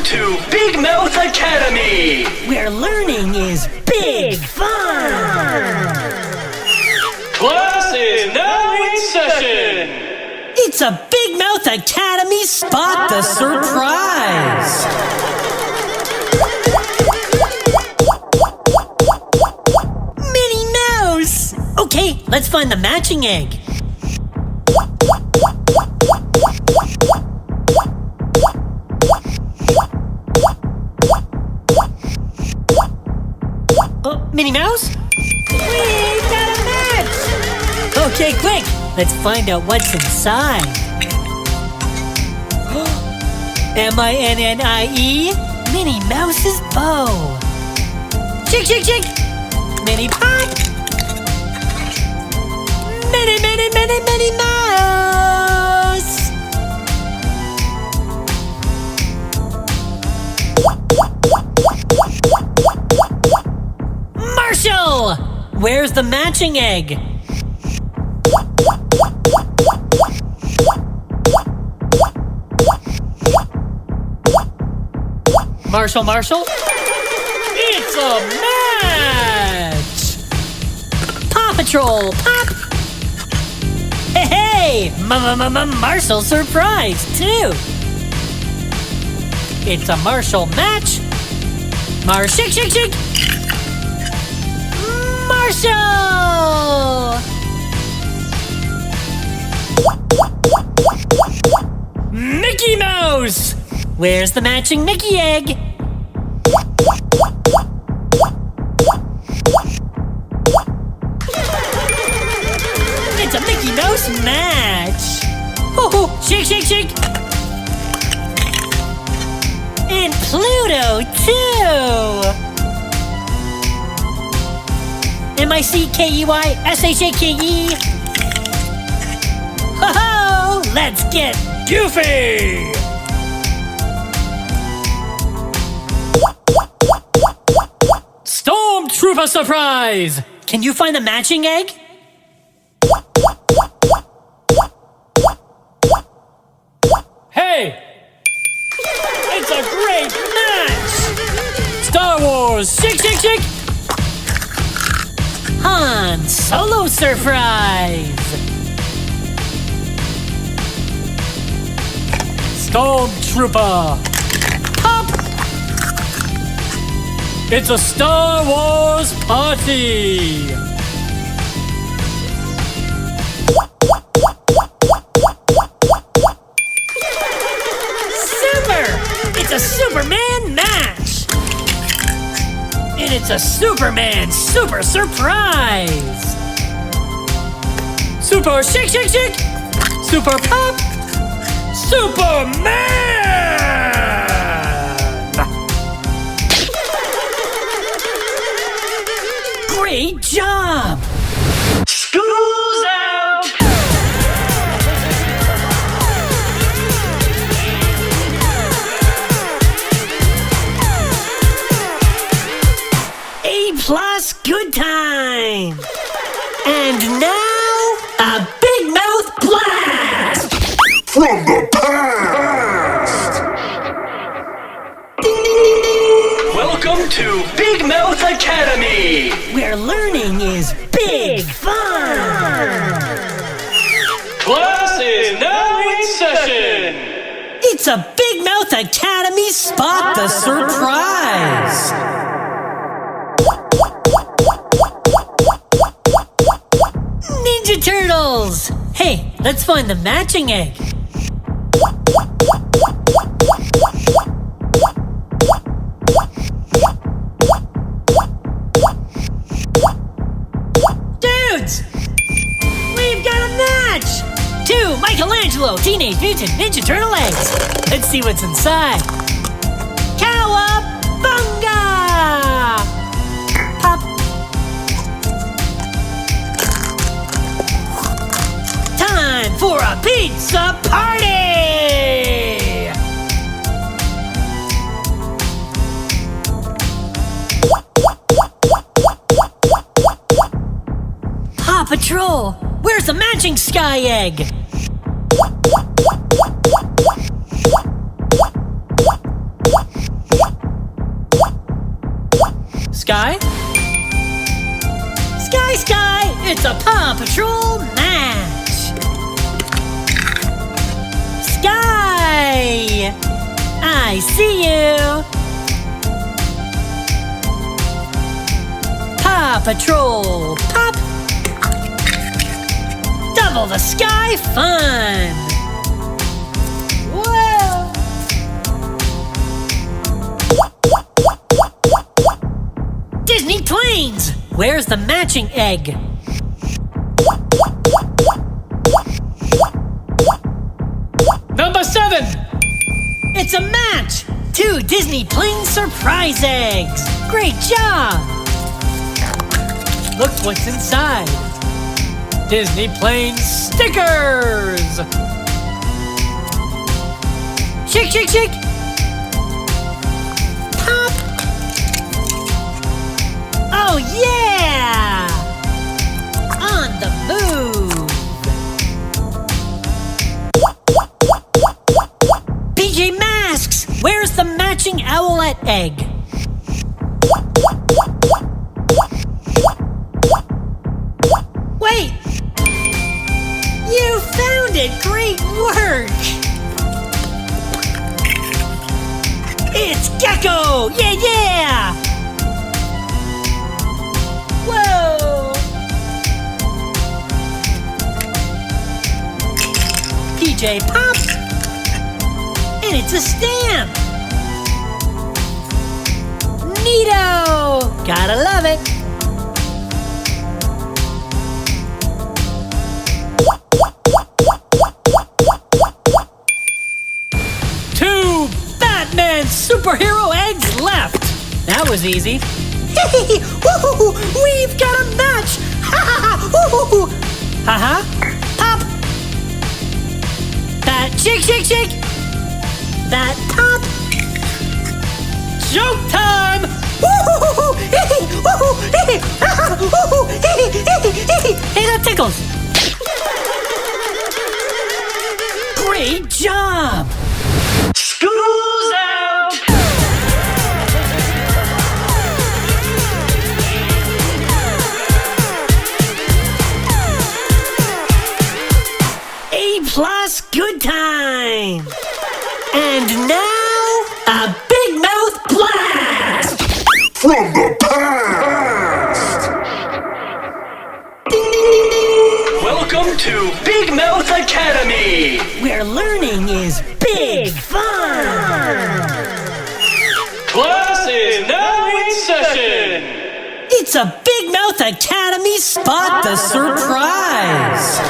to Big Mouth Academy, where learning is big fun. Class is now in session. It's a Big Mouth Academy Spot the Surprise. Minnie Mouse. Okay, let's find the matching egg. Oh, Minnie Mouse? We got a match! Okay, quick! Let's find out what's inside. M-I-N-N-I-E? Minnie Mouse's bow. Shake, shake, shake! Minnie Pot! Minnie, Minnie, Minnie, Minnie Mouse! Marshall! Where's the matching egg? Marshall, Marshall? It's a match! Paw Patrol, pop! Hey, Marshall surprise, too! It's a Marshall match! Shake, shake, shake! Marshall! Mickey Mouse! Where's the matching Mickey egg? It's a Mickey Mouse match! Oh, shake, shake, shake! And Pluto, too! M-I-C-K-E-Y-S-H-A-K-E! Ho-ho! Let's get goofy! Stormtrooper surprise! Can you find the matching egg? Hey! It's a great match! Star Wars, shake, shake, shake! Han Solo surprise! Stormtrooper! Pop! It's a Star Wars party! Super! It's a Superman match! And it's a Superman super surprise! Super shake, shake, shake! Super pop! Superman! Great job! School's out! A+ good time! And now, a Big Mouth blast! From the past! Ding, ding, ding, ding! Welcome to Big Mouth Academy, Where learning is big fun! class is now in session. It's a Big Mouth Academy Spot the Surprise! Ninja Turtles! Hey, let's find the matching egg. Dudes! We've got a match! 2 Michelangelo Teenage Mutant Ninja Turtle eggs! Let's see what's inside. Cowabunga! Pop! Time for a pizza party! Paw Patrol! Where's the matching sky egg? Sky? Sky, Sky! It's a Paw Patrol match! Sky! I see you! Paw Patrol Pop! Double the Sky fun! Whoa! Disney Planes! Where's the matching egg? Number 7. It's a match! 2 Disney Plane surprise eggs! Great job! Look what's inside. Disney Plane stickers! Shake, shake, shake! Pop! Oh yeah! On the move! PJ Masks! Where's the matching owlet egg? Wait! You found it! Great work! It's Gecko! Yeah, yeah! Whoa! PJ Pop! And it's a stamp! Neato! Gotta love it! Batman superhero eggs left! That was easy. Hey, woo-hoo, we've got a match! Ha ha ha! Woo-hoo! Ha ha! Pop! Bat shake, shake, shake! Bat pop! Joke time! Woo-hoo! Hey, woo-hoo! Hey, ha ha! Woo-hoo! Hey, that tickles! Great job! School's out! A+ good time! And now, a big mouth blast! From the past! Ding, ding, ding, ding! Welcome to Big Mouth Academy! Where learning is big fun! Class is now in session! It's a Big Mouth Academy Spot the Surprise!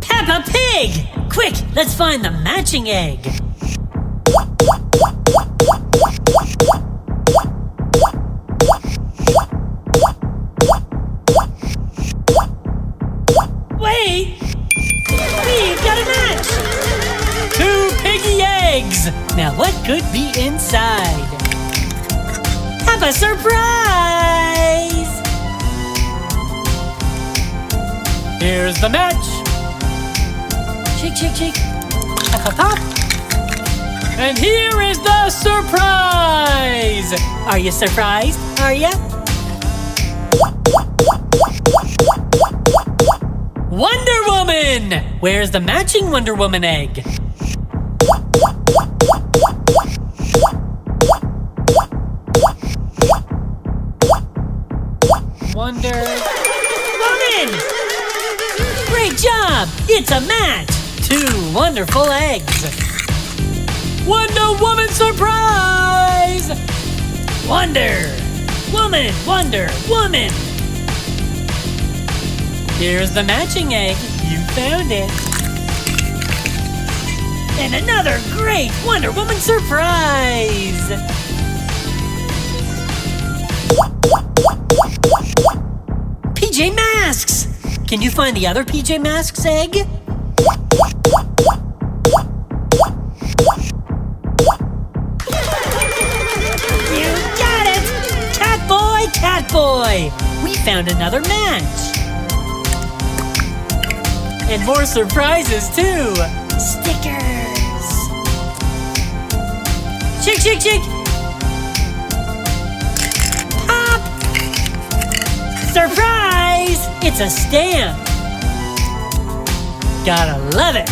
Peppa Pig! Quick, let's find the matching egg! Wait! We've got a match! 2 piggy eggs! Now what could be inside? Have a surprise! Here's the match! Shake, shake, shake! Pop, pop, pop! And here is the surprise! Are you surprised? Are ya? Wonder Woman! Where's the matching Wonder Woman egg? Wonder Woman! Great job! It's a match! 2 wonderful eggs! Wonder Woman surprise! Wonder Woman, Wonder Woman! Here's the matching egg. You found it. And another great Wonder Woman surprise! PJ Masks! Can you find the other PJ Masks egg? You got it! Catboy, Catboy! We found another match! And more surprises, too! Stickers! Shake, shake, shake. Pop. Surprise! It's a stamp. Gotta love it.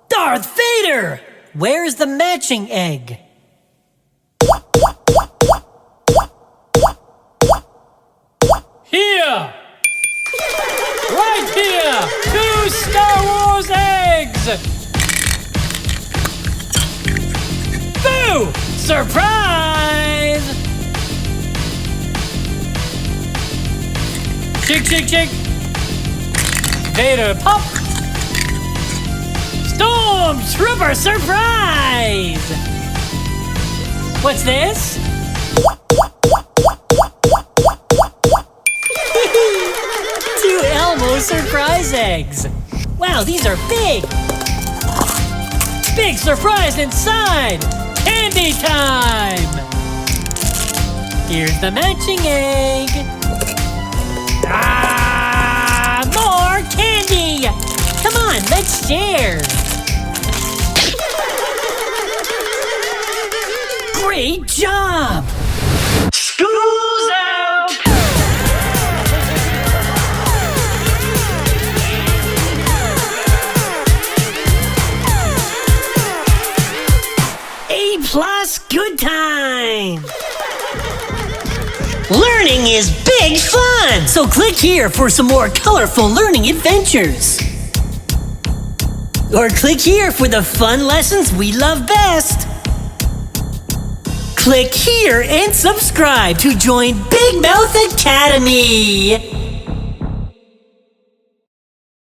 Darth Vader! Where's the matching egg? Here! Right here! 2 Star Wars eggs! Boo! Surprise! Shake, shake, shake! Vader pop! Stormtrooper surprise! What's this? 2 Elmo surprise eggs. Wow, these are big. Big surprise inside. Candy time. Here's the matching egg. Ah, more candy. Come on, let's share. Great job. School's out! A+ good time. Learning is big fun! So click here for some more colorful learning adventures. Or click here for the fun lessons we love best. Click here and subscribe to join Big Mouth Academy.